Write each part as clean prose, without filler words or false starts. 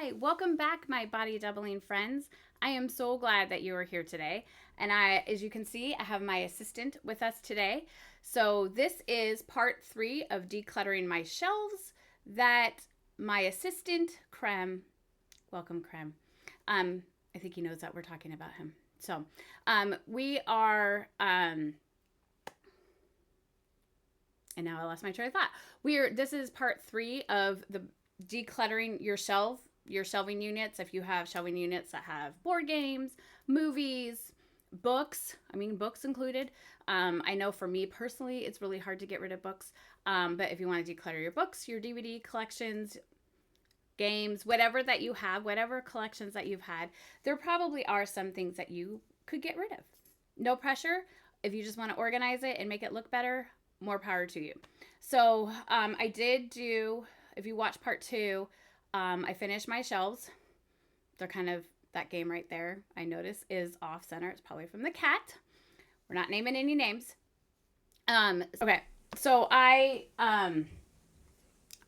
Hi, welcome back, my body doubling friends. I am so glad that you are here today. And as you can see, I have my assistant with us today. So this is part 3 of decluttering my shelves that my assistant, Krem, welcome Krem. I think he knows that we're talking about him. So we are, and now I lost my train of thought. This is part 3 of the decluttering your shelving units. If you have shelving units that have board games, movies, books included. I know for me personally, it's really hard to get rid of books. But if you want to declutter your books, your DVD collections, games, whatever that you have, whatever collections that you've had, there probably are some things that you could get rid of. No pressure. If you just want to organize it and make it look better, more power to you. So I did do, if you watch part 2, I finished my shelves. They're kind of, that game right there, I notice, is off center. It's probably from the cat. We're not naming any names. Okay, so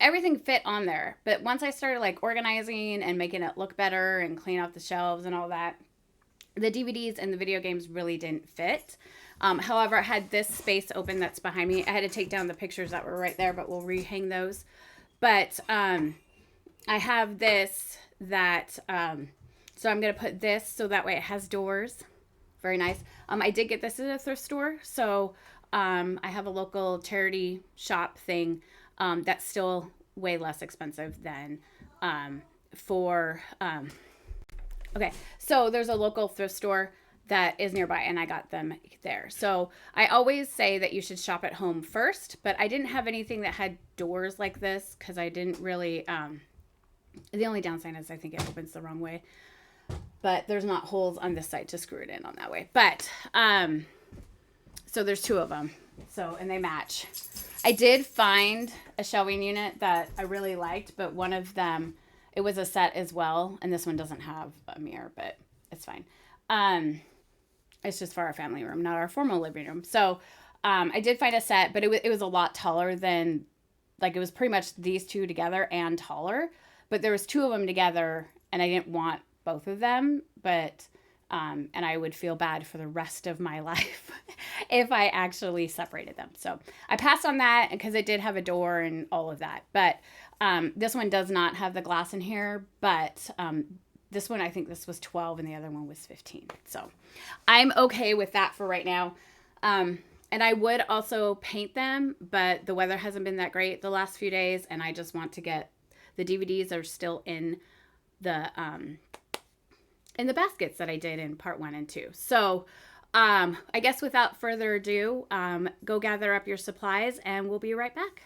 everything fit on there. But once I started like organizing and making it look better and clean out the shelves and all that, the DVDs and the video games really didn't fit. However, I had this space open that's behind me. I had to take down the pictures that were right there, but we'll rehang those. But I have this that, so I'm going to put this so that way it has doors. Very nice. I did get this at a thrift store. So I have a local charity shop thing that's still way less expensive than okay, so there's a local thrift store that is nearby, and I got them there. So I always say that you should shop at home first, but I didn't have anything that had doors like this because I didn't really, the only downside is I think it opens the wrong way, but there's not holes on this side to screw it in on that way. But, so there's 2 of them. So, and they match. I did find a shelving unit that I really liked, but one of them, it was a set as well. And this one doesn't have a mirror, but it's fine. It's just for our family room, not our formal living room. So I did find a set, but it was a lot taller than, like, it was pretty much these 2 together and taller. But there was 2 of them together, and I didn't want both of them. But and I would feel bad for the rest of my life if I actually separated them. So I passed on that because it did have a door and all of that. But this one does not have the glass in here, but this one, I think this was 12 and the other one was 15. So I'm okay with that for right now. And I would also paint them, but the weather hasn't been that great the last few days. And I just want to get, the DVDs are still in the baskets that I did in part 1 and 2. So I guess without further ado, go gather up your supplies and we'll be right back.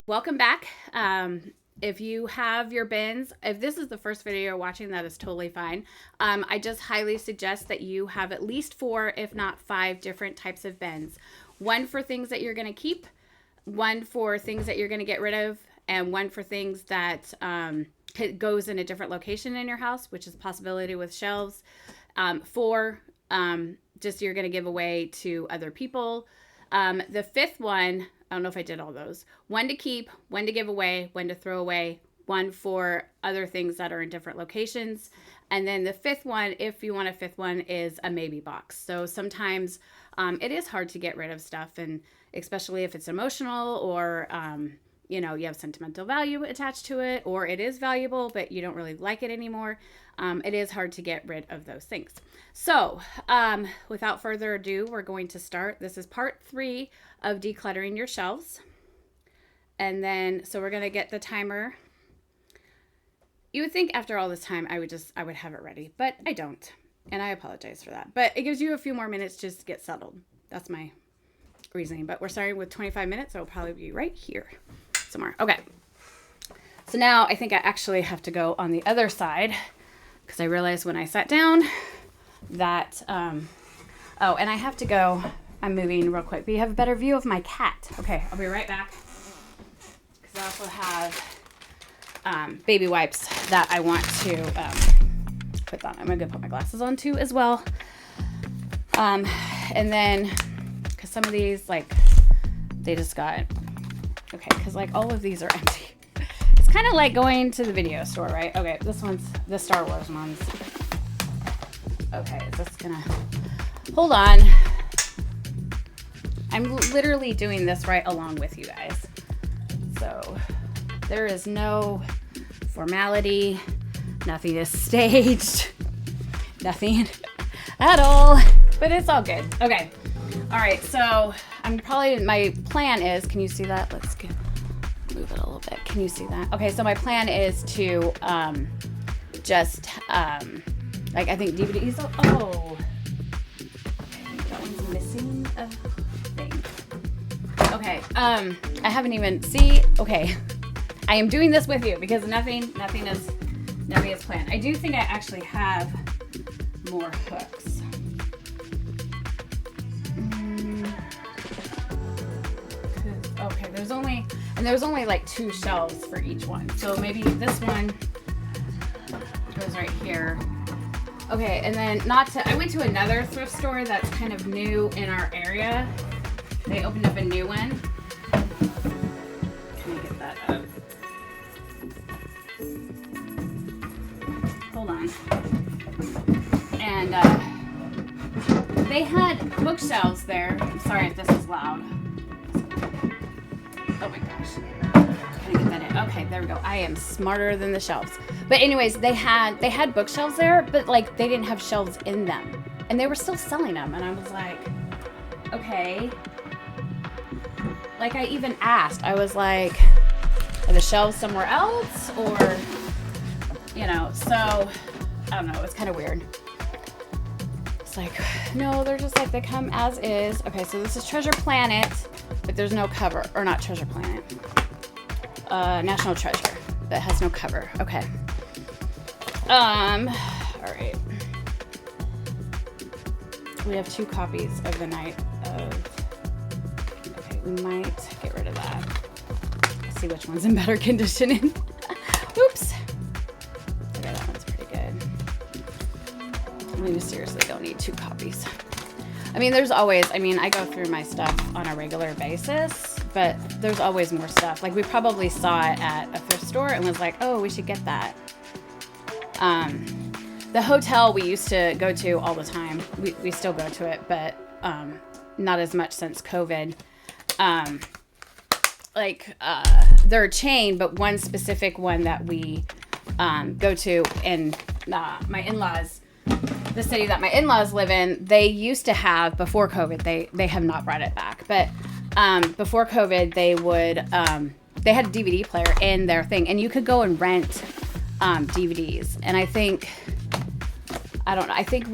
Welcome back. If you have your bins, if this is the first video you're watching, that is totally fine. I just highly suggest that you have at least 4, if not 5 different types of bins. One for things that you're going to keep, one for things that you're going to get rid of, and one for things that goes in a different location in your house, which is a possibility with shelves. 4, just you're going to give away to other people. The 5th one, I don't know if I did all those. 1 to keep, 1 to give away, 1 to throw away, 1 for other things that are in different locations. And then the 5th one, if you want a 5th one, is a maybe box. So sometimes it is hard to get rid of stuff, and especially if it's emotional or, you have sentimental value attached to it, or it is valuable, but you don't really like it anymore. It is hard to get rid of those things. So without further ado, we're going to start. This is part 3 of decluttering your shelves. And then, so we're going to get the timer. You would think after all this time, I would have it ready, but I don't. And I apologize for that. But it gives you a few more minutes just to get settled. That's my reasoning. But we're starting with 25 minutes, so it'll probably be right here somewhere. Okay. So now I think I actually have to go on the other side because I realized when I sat down that, oh, and I have to go, I'm moving real quick, but you have a better view of my cat. Okay, I'll be right back. Because I also have baby wipes that I want to put on. I'm going to put my glasses on too as well. And then, because some of these, like, they just got, okay, because like all of these are empty. It's kind of like going to the video store, right? Okay, this one's the Star Wars ones. Okay, is this gonna, hold on. I'm literally doing this right along with you guys. So there is no formality, nothing is staged, nothing at all, but it's all good. Okay, all right, so my plan is, can you see that? Let's move it a little bit. Can you see that? Okay, so my plan is to like, I think DVDs, oh, that one's missing a thing. Okay, I haven't even, okay, I am doing this with you because nothing is planned. I do think I actually have more hooks. Okay, there's only like 2 shelves for each one. So maybe this one goes right here. Okay, and then I went to another thrift store that's kind of new in our area. They opened up a new one. Let me get that up. Hold on. And they had bookshelves there. I'm sorry if this is loud. Oh my gosh. Can I get that in? Okay, there we go. I am smarter than the shelves. But anyways, they had bookshelves there, but like they didn't have shelves in them. And they were still selling them. And I was like, okay. Like I even asked, I was like, are the shelves somewhere else? Or, you know, so I don't know. It's kind of weird. It's like, no, they're just like, they come as is. Okay, so this is Treasure Planet, but there's no cover. Or not Treasure Planet. National Treasure. That has no cover. Okay. All right. We have 2 copies of The Night of... Okay, we might get rid of that. Let's see which one's in better condition. Oops. Okay, that one's pretty good. We seriously don't need 2 copies. I mean, there's always... I mean, I go through my stuff on a regular basis, but there's always more stuff. Like, we probably saw it at a thrift store and was like, oh, we should get that. The hotel we used to go to all the time, we still go to it, but not as much since COVID. They're a chain, but one specific one that we go to in my in-laws, the city that my in-laws live in, they used to have, before COVID, they have not brought it back, but before COVID, they had a DVD player in their thing, and you could go and rent DVDs. And I think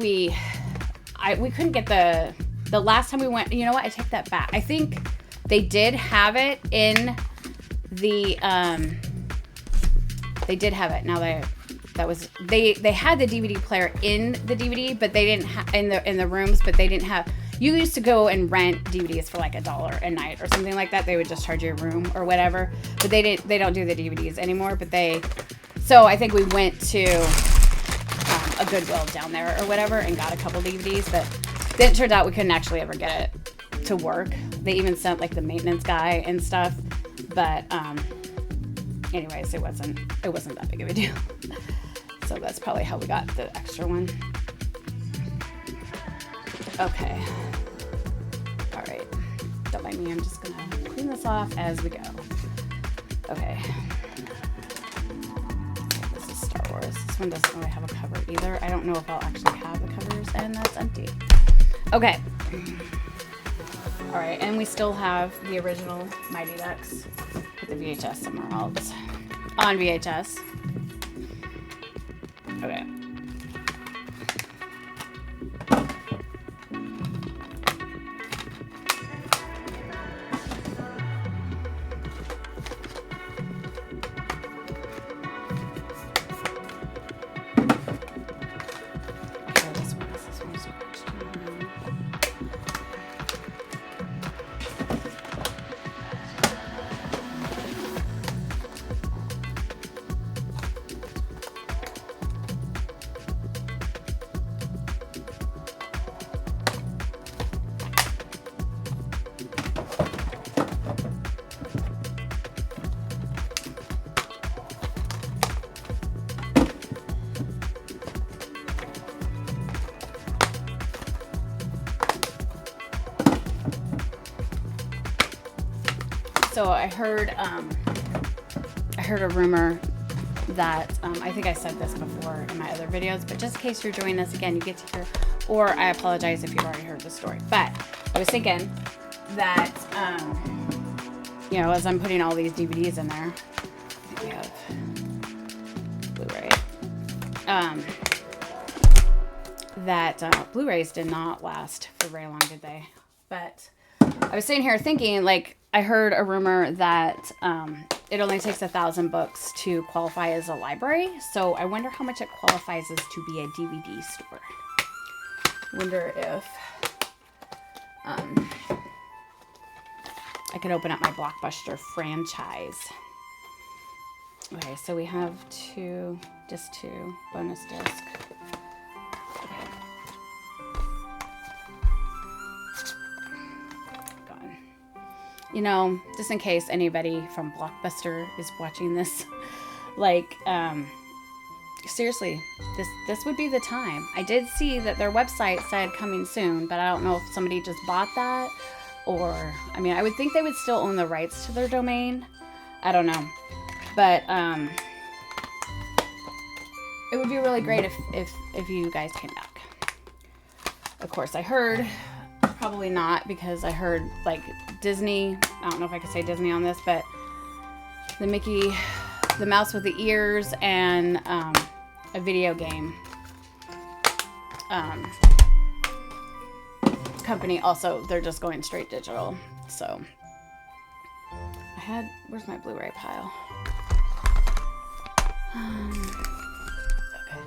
we couldn't get the last time we went, you know what, I take that back. I think they did have it in the, they did have it. Now they had the DVD player in the DVD, but they didn't have in the rooms, but they didn't have, you used to go and rent DVDs for like $1 a night or something like that. They would just charge you a room or whatever, but they don't do the DVDs anymore, so I think we went to a Goodwill down there or whatever and got a couple DVDs, but then it turned out we couldn't actually ever get it to work. They even sent like the maintenance guy and stuff, but anyways, it wasn't that big of a deal. So that's probably how we got the extra one. Okay. All right. Don't mind me. I'm just gonna clean this off as we go. Okay. This is Star Wars. This one doesn't really have a cover either. I don't know if I'll actually have the covers, and that's empty. Okay. All right, and we still have the original Mighty Ducks with the VHS somewhere else. On VHS. Okay. So I heard a rumor that, I think I said this before in my other videos, but just in case you're joining us again, you get to hear, or I apologize if you've already heard the story. But I was thinking that, as I'm putting all these DVDs in there, I think we have Blu-ray, that Blu-rays did not last for very long, did they? But I was sitting here thinking, like, I heard a rumor that it only takes 1,000 books to qualify as a library. So I wonder how much it qualifies as to be a DVD store. Wonder if I could open up my Blockbuster franchise. Okay, so we have just two bonus disc. Just in case anybody from Blockbuster is watching this, like, seriously, this would be the time. I did see that their website said coming soon, but I don't know if somebody just bought that, or, I would think they would still own the rights to their domain. I don't know, but, it would be really great if you guys came back. Of course, I heard, probably not, because I heard, like, Disney, I don't know if I could say Disney on this, but the Mickey, the mouse with the ears, and a video game company also, they're just going straight digital. So where's my Blu-ray pile? Okay.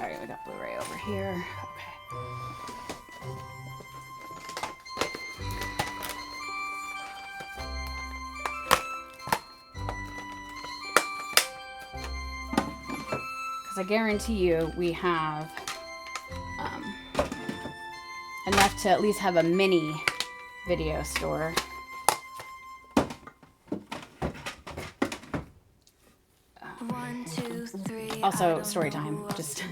All right, we got Blu-ray over here. Okay. Because I guarantee you we have enough to at least have a mini video store. Also, story time. Just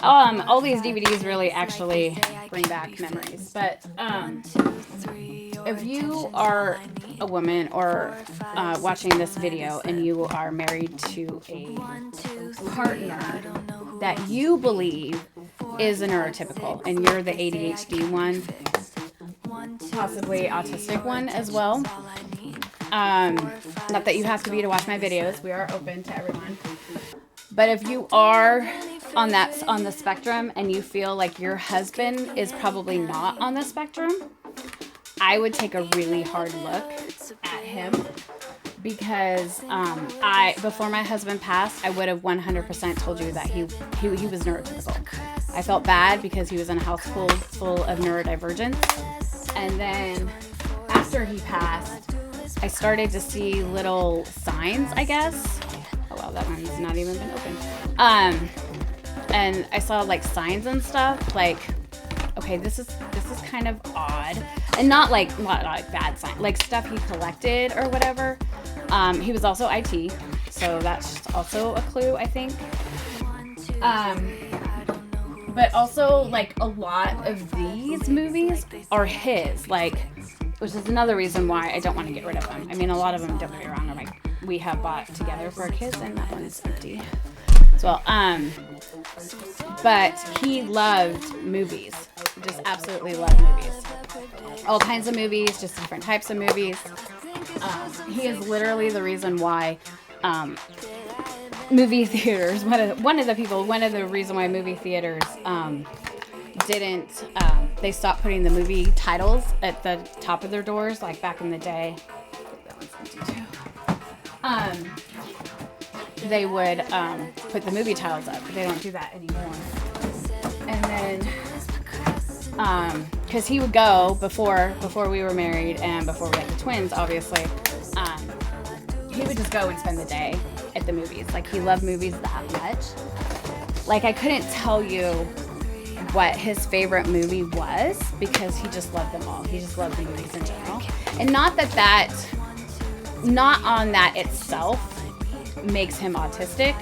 all these DVDs really actually bring back memories. But if you are a woman or watching this video and you are married to a partner that you believe is a neurotypical and you're the ADHD one, possibly autistic one as well. Not that you have to be to watch my videos. We are open to everyone. But if you are on the spectrum and you feel like your husband is probably not on the spectrum, I would take a really hard look at him, because before my husband passed, I would have 100% told you that he was neurotypical. I felt bad because he was in a house full of neurodivergence. And then after he passed, I started to see little signs, I guess. Oh wow, that one's not even been opened. And I saw like signs and stuff, like, okay, this is kind of odd, and not like bad signs, like stuff he collected or whatever. He was also IT, so that's also a clue, I think. But also, like, a lot of these movies are his, like, which is another reason why I don't want to get rid of them. I mean, a lot of them, don't get me wrong, are like, we have bought together for our kids, and that one's empty as well. But he loved movies, just absolutely loved movies. All kinds of movies, just different types of movies. He is literally the reason why movie theaters, one of the reason why movie theaters they stopped putting the movie titles at the top of their doors, like back in the day. That one's empty too. They would put the movie titles up, but they don't do that anymore. And then because he would go before we were married and before we had the twins, obviously, he would just go and spend the day at the movies. Like, he loved movies that much. Like, I couldn't tell you what his favorite movie was, because he just loved them all. He just loved the movies in general. And not on that itself makes him autistic,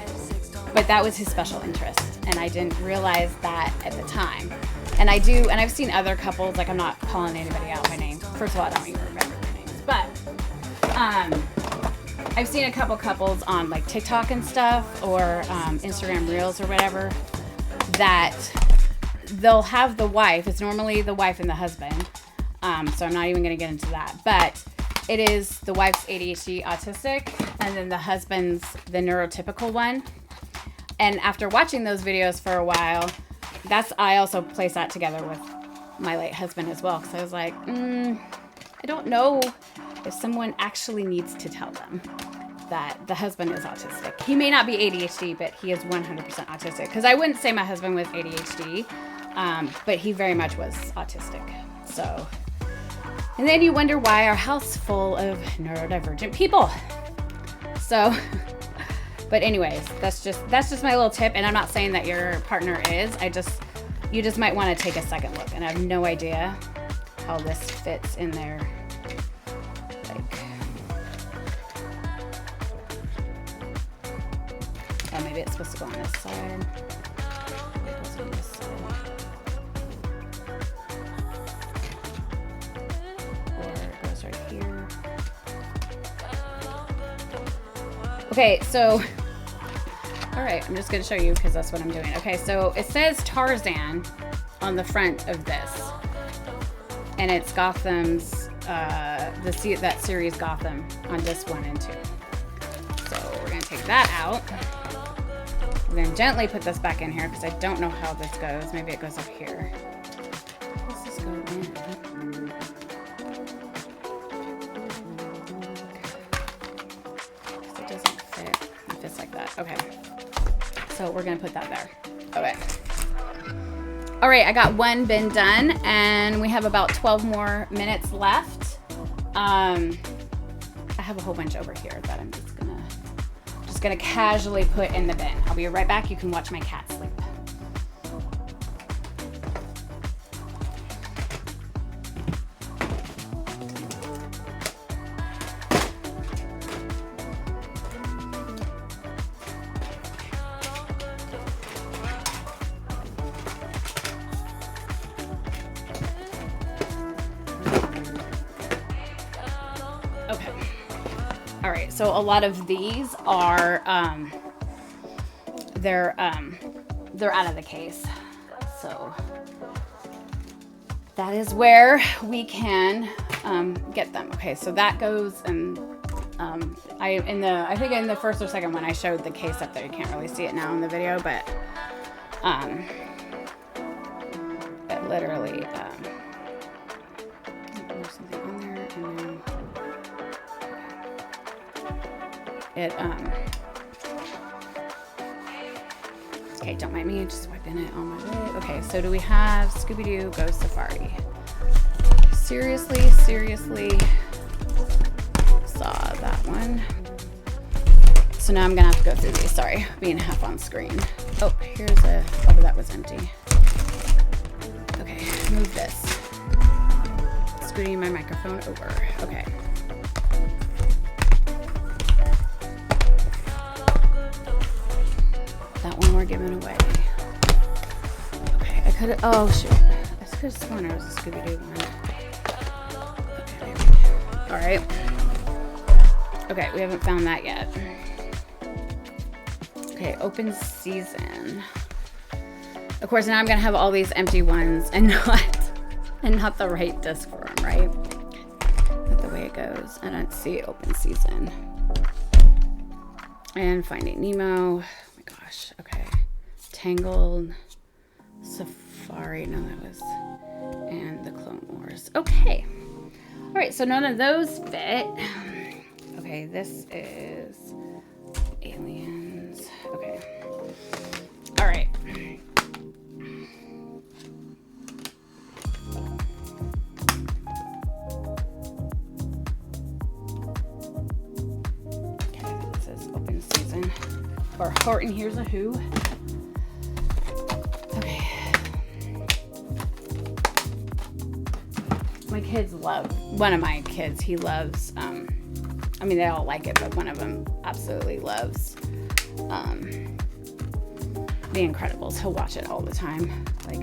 but that was his special interest. And I didn't realize that at the time. And I've seen other couples, like I'm not calling anybody out by name. First of all, I don't even remember their names. But I've seen a couple couples on like TikTok and stuff or Instagram Reels or whatever that they'll have the wife. It's normally the wife and the husband. So I'm not even going to get into that. But it is the wife's ADHD autistic and then the husband's the neurotypical one. And after watching those videos for a while, I also placed that together with my late husband as well. Because I was like, I don't know if someone actually needs to tell them that the husband is autistic. He may not be ADHD, but he is 100% autistic. Because I wouldn't say my husband was ADHD, but he very much was autistic. So, and then you wonder why our house full of neurodivergent people. So, but anyways, that's just my little tip. And I'm not saying that your partner is. You just might want to take a second look. And I have no idea how this fits in there. Like, oh, maybe it's supposed to go on this side. Maybe it goes on this side. Or it goes right here. Okay, so, all right, I'm just going to show you because that's what I'm doing. Okay, so it says Tarzan on the front of this. And it's Gotham's, that series Gotham on disc 1 and 2. So we're going to take that out. We're going to gently put this back in here because I don't know how this goes. Maybe it goes up here. How does this go in? It doesn't fit. It fits like that. Okay. So we're going to put that there. Okay. All right, I got one bin done, and we have about 12 more minutes left. I have a whole bunch over here that I'm just gonna casually put in the bin. I'll be right back. You can watch my cat sleep. Okay. All right. So a lot of these are, they're out of the case. So that is where we can get them. Okay. So that goes, and I think in the first or second one I showed the case up there. You can't really see it now in the video, but it literally there's something on there, and then it okay, don't mind me, just wiping it on my way. Okay, so do we have Scooby-Doo Go Safari? Seriously saw that one. So now I'm gonna have to go through these. Sorry, being half on screen. Oh, that was empty. Okay, move this. Scooting my microphone over. Okay. That one we're giving away. Okay, oh shoot. I could have sworn it was a Scooby-Doo one. Okay, alright. Okay, we haven't found that yet. Okay, open season. Of course, now I'm gonna have all these empty ones and not the right disc for them, right? Not the way it goes. I don't see open season. And Finding Nemo. Okay, Tangled, Safari, no, that was, and the Clone Wars. Okay, all right, so none of those fit. Okay, this is Aliens. Okay, all right. Okay, this is open season. Or Horton Hears a Who. Okay. My kids one of my kids, he loves, I mean, they all like it, but one of them absolutely loves The Incredibles. He'll watch it all the time. Like,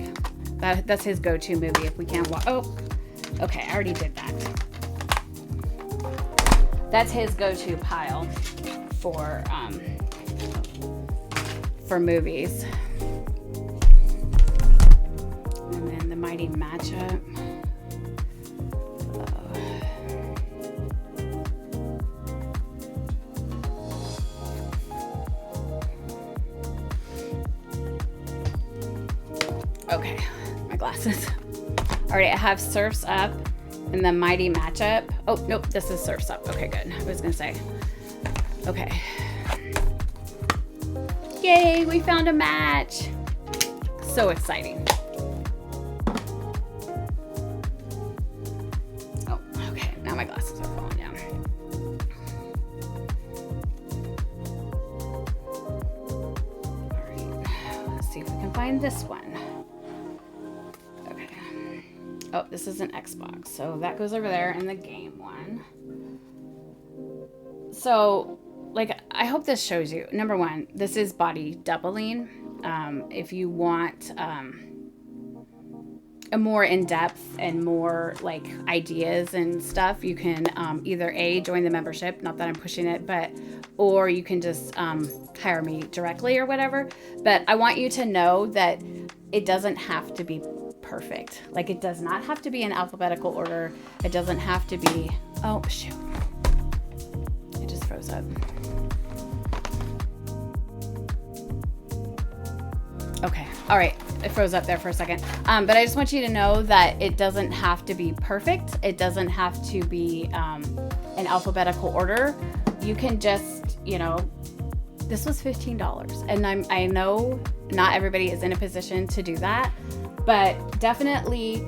That's his go-to movie if we can't watch. Oh, okay, I already did that. That's his go-to pile for movies. And then the Mighty Matchup. Okay, my glasses. All right, I have Surf's Up and the Mighty Matchup. Oh, nope, this is Surf's Up. Okay, good. I was gonna say. Okay. Yay, we found a match. So exciting. Oh, okay, now my glasses are falling down. All right, let's see if we can find this one. Oh, this is an Xbox, so that goes over there in the game one. So, like, I hope this shows you. Number one, this is body doubling. If you want a more in-depth and more, like, ideas and stuff, you can either A, join the membership, not that I'm pushing it, or you can just hire me directly or whatever. But I want you to know that it doesn't have to be perfect. Like, it does not have to be in alphabetical order. It doesn't have to be, oh shoot, it just froze up. Okay, all right, it froze up there for a second. But I just want you to know that it doesn't have to be perfect. It doesn't have to be in alphabetical order. You can just, you know, this was $15, and I know not everybody is in a position to do that, but definitely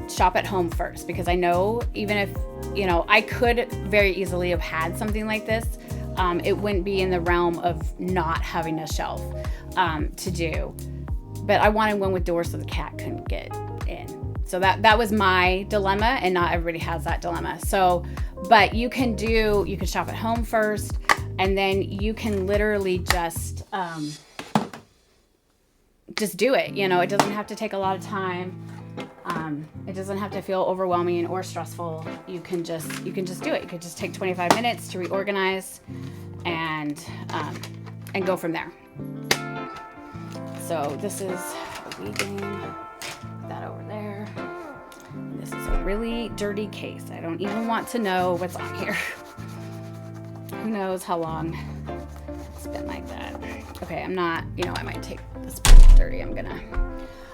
shop at home first, because I know even if, you know, I could very easily have had something like this, it wouldn't be in the realm of not having a shelf to do. But I wanted one with doors so the cat couldn't get in. So that was my dilemma, and not everybody has that dilemma. So, but you can shop at home first, and then you can literally just do it. You know, it doesn't have to take a lot of time. It doesn't have to feel overwhelming or stressful. You can just do it. You could just take 25 minutes to reorganize and go from there. So this is a Wii game. That over there. And this is a really dirty case. I don't even want to know what's on here. Who knows how long it's been like that. Okay, I'm not, you know, I might take this dirty.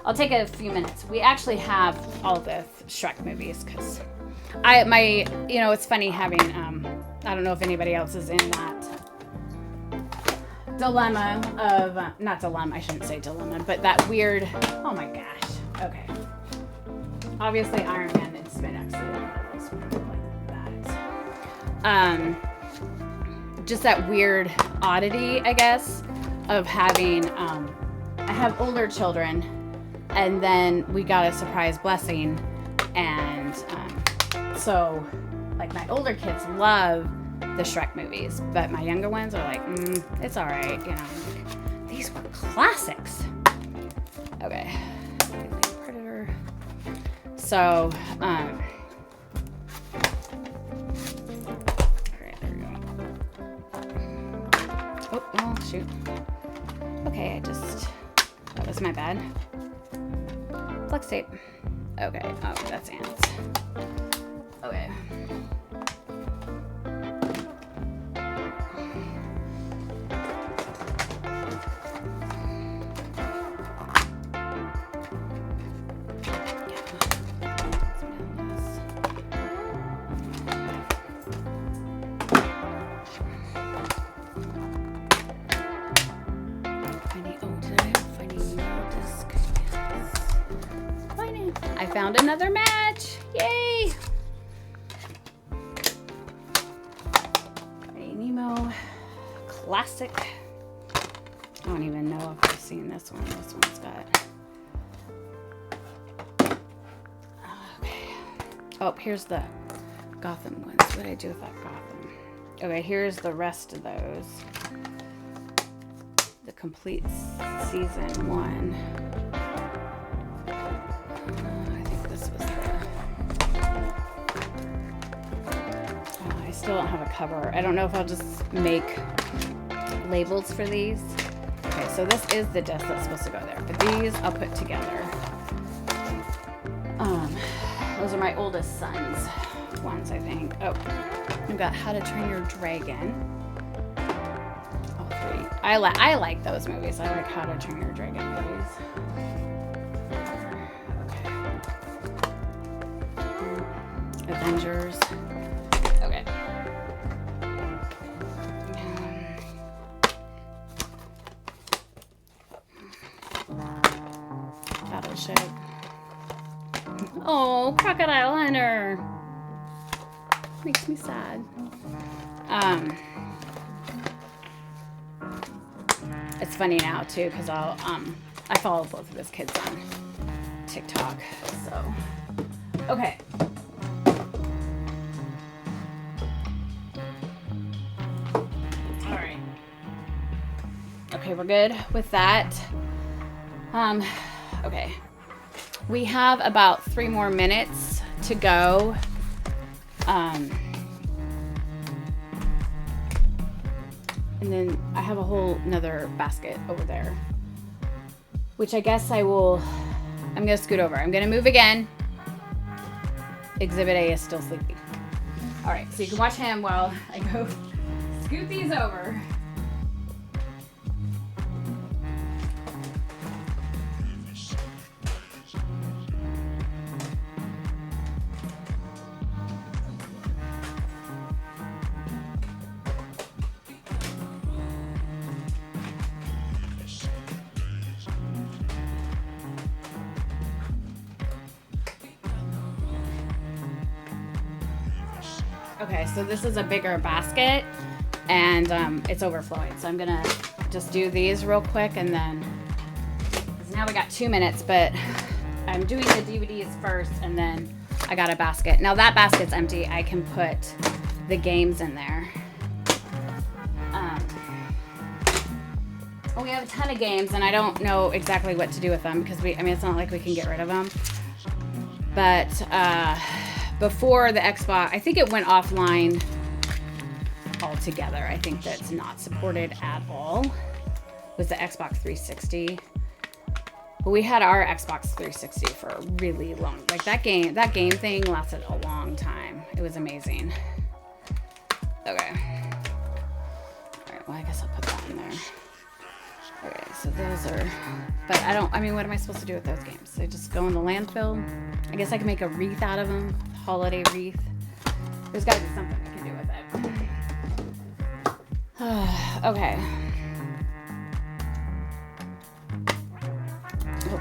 I'll take a few minutes. We actually have all the Shrek movies, because you know, it's funny having, I don't know if anybody else is in that dilemma of, not dilemma, I shouldn't say dilemma, but that weird, oh my gosh, okay. Obviously Iron Man and Spin accident like that. Just that weird oddity, I guess, of having, I have older children, and then we got a surprise blessing, and so, like, my older kids love the Shrek movies, but my younger ones are like, it's all right, you know. These were classics. Okay, Predator. So, all right, there we go. Oh, shoot. Okay, that was my bad. Flex tape. Okay, oh, that's ants. Okay. I found another match. Yay! Finding Nemo. Classic. I don't even know if I've seen this one. This one's got... Okay. Oh, here's the Gotham ones. What did I do with that Gotham? Okay, here's the rest of those. The complete season 1. still don't have a cover. I don't know if I'll just make labels for these. Okay, so this is the disc that's supposed to go there, but these I'll put together. Those are my oldest son's ones, I think. Oh, we've got How to Train Your Dragon. All three. I like those movies. I like How to Train Your Dragon movies. Okay. Avengers. Okay. Battleship. Oh, crocodile hunter. Makes me sad. It's funny now too, because I follow both of his kids on TikTok. So okay. Alright. Okay, we're good with that. Okay. We have about 3 more minutes to go. And then I have a whole nother basket over there, which I guess I'm gonna scoot over. I'm gonna move again. Exhibit A is still sleeping. All right, so you can watch him while I go scoot these over. Okay, so this is a bigger basket, and it's overflowing. So I'm gonna just do these real quick, and then, because now we got 2 minutes, but I'm doing the DVDs first, and then I got a basket. Now that basket's empty. I can put the games in there. We have a ton of games, and I don't know exactly what to do with them, because it's not like we can get rid of them. But before the Xbox, I think it went offline altogether. I think that's not supported at all. Was the Xbox 360. But we had our Xbox 360 for a really long, like that game thing lasted a long time. It was amazing. Okay. All right, well, I guess I'll put that in there. Okay, so those are, but what am I supposed to do with those games? They just go in the landfill? I guess I can make a wreath out of them. Holiday wreath. There's got to be something I can do with it. Okay. Oh,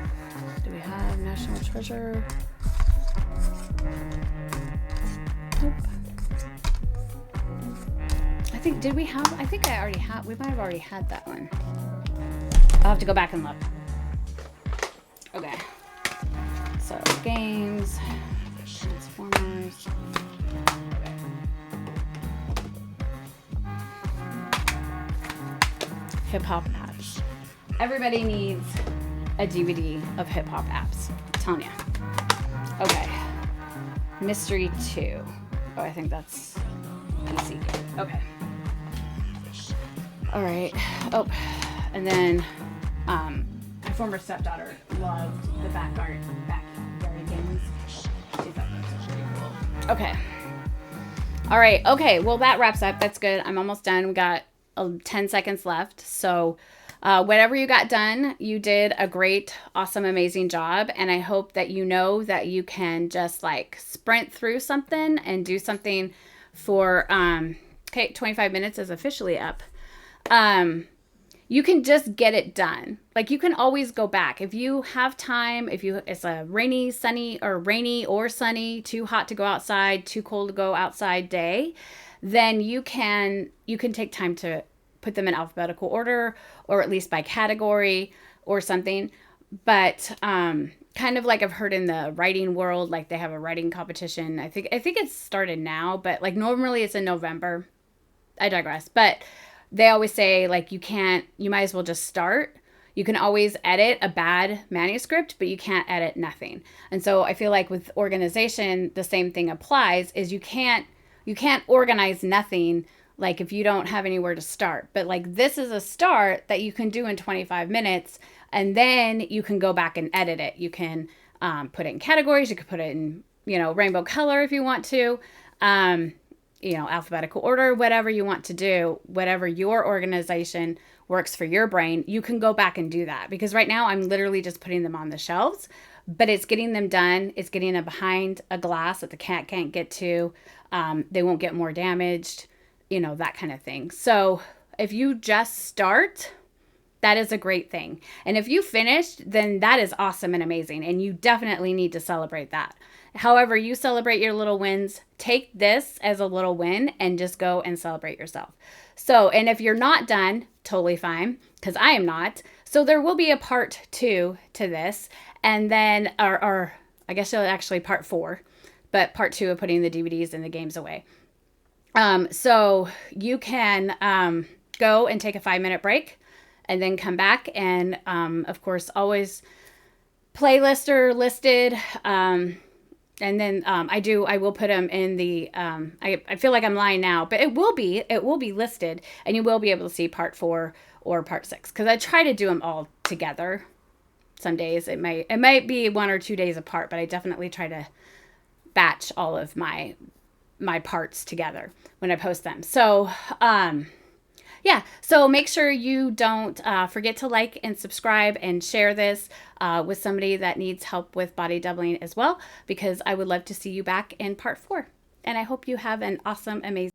do we have National Treasure? Nope. I think we might have already had that one. I'll have to go back and look. Okay. So, games. Transformers. Okay. Hip hop apps. Everybody needs a DVD of hip hop apps. I'm telling you. Okay. Mystery 2. Oh, I think that's PC game. Okay. All right. Oh, and then my former stepdaughter loved the backyard games. She thought that was pretty cool. Okay. All right. Okay. Well, that wraps up. That's good. I'm almost done. We got 10 seconds left. So whatever you got done, you did a great, awesome, amazing job. And I hope that you know that you can just like sprint through something and do something for, 25 minutes is officially up. You can just get it done. Like you can always go back. If you have time, it's a rainy or sunny, too hot to go outside, too cold to go outside day, then you can take time to put them in alphabetical order or at least by category or something. But kind of like I've heard in the writing world, like they have a writing competition. I think it's started now, but like normally it's in November. I digress. But they always say like you might as well just start. You can always edit a bad manuscript, but you can't edit nothing. And so I feel like with organization, the same thing applies, is you can't you can't organize nothing like if you don't have anywhere to start. But like this is a start that you can do in 25 minutes, and then you can go back and edit it. You can put it in categories. You could put it in, rainbow color if you want to, alphabetical order, whatever you want to do, whatever your organization works for your brain, you can go back and do that. Because right now I'm literally just putting them on the shelves, but it's getting them done. It's getting them behind a glass that the cat can't get to. They won't get more damaged, that kind of thing. So if you just start, that is a great thing. And if you finished, then that is awesome and amazing. And you definitely need to celebrate that. However you celebrate your little wins, take this as a little win and just go and celebrate yourself. So, and if you're not done, totally fine, because I am not. So there will be a part 2 to this. And then, or I guess it'll actually part 4, but part 2 of putting the DVDs and the games away. So you can go and take a 5-minute break and then come back. And of course, always playlist are listed. And then I will put them in the, I feel like I'm lying now, but it will be listed, and you will be able to see part 4 or part 6. Cause I try to do them all together. Some days it might be 1 or 2 days apart, but I definitely try to batch all of my parts together when I post them. So, yeah, so make sure you don't forget to like and subscribe and share this with somebody that needs help with body doubling as well, because I would love to see you back in part 4. And I hope you have an awesome, amazing